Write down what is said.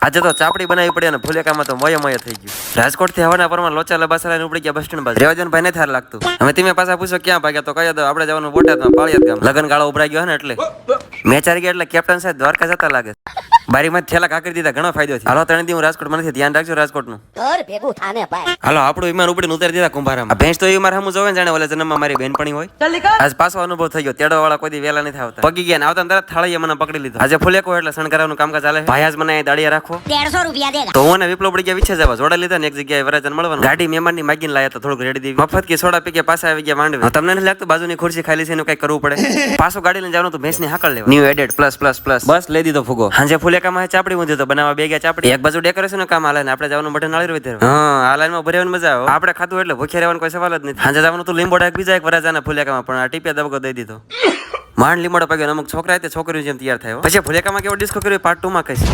આજે તો ચાપડી બનાવી પડી અને ફુલેકામાં તો મોય થઈ ગયું. રાજકોટ થી હવાના પરમાં લોચા લબાસરા ઉપડી ગયા બસ સ્ટેન્ડ બાજુ. રેવાજન ભાઈ ને થાર લાગતું. હવે તમે પાછા પૂછો ક્યાં ભાગ્યા તો કહી દો આપણે જવાનું બોટાદમાં પાળિયાદ ગામ. લગન ગાળો ઉભરાઈ ગયો ને એટલે મેચારી ગયા એટલે કેપ્ટન સાહેબ દ્વારકા જતા લાગે. બારીમાં થેલા કાકરી દીધા ઘણો ફાયદો છે. હાલો 3 દી હું રાજકોટ માં નથી, ધ્યાન રાખજો રાજકોટ નું. ઘર ભેગું થાને ભાઈ. હાલો આપણું વિમાન ઉપડીને ઉતારી દીધા કુંભારામાં. ભેંસ તો એ મારા હમું જોવે ને જાણે ઓલે જન્મમાં મારી બેનપણી હોય. આજ પાછો અનુભવ થઈ ગયો. તેડો વાળા કોઈ દી વેલા નથી આવતા. પગી ગયા ને આવતા તરત થાળીએ મને પકડી લીધો. આજે ફુલેકો એટલે શણગારવાનું કામકાજ ચાલે. ભાઈ આજ મને દાડિયા રાખો 150 રૂપિયા દેગા. તો હું ને વિપ્લવ પડી ગયા વિછે જવા જોડા લીધા ને એક જગ્યાએ વરાજન મળવાનું. ગાડી મહેમાનની માગીને લાયા તો થોડુંક રેડી દીધી. મફત કે સોડા પી કે પાછા આવી ગયા માંડવે. તમને નથી લાગતું બાજુની ખુરશી ખાલી છે એનું કઈ કરવું પડે? પાછું ગાડી લઈને જવાનું તો ભેંસની હાકળ લેવા. ન્યુ એડેડ પ્લસ બસ લઈ દીધો ફુગો. હાંજે ફુલેકામાં ચાપડી ઊંધી તો બનાવવા બે ગયા ચાપડી. એક બાજુ ડેકોરેશન કામ હાલે ને આપણે જવાનું બટન નાળી રોઈ. હા આ લાઈનમાં ભરેવાની મજા આવે. આપણે ખાતું એટલે ભૂખ્યા રહેવાનો કોઈ સવાલ જ નથી. હાંજે જવાનું તો લીંબોડા એક બીજા એક વરાજાના ફુલેકામાં પણ આ ટીપિયા દબકો દઈ દીધો. માંડ લીંબોડા પગ્યો. અમુક છોકરા તે છોકરીઓ જેમ તૈયાર થયો. પછી ફુલેકામાં કેવો ડિસ્કો કર્યો પાર્ટ 2 માં કહીશ.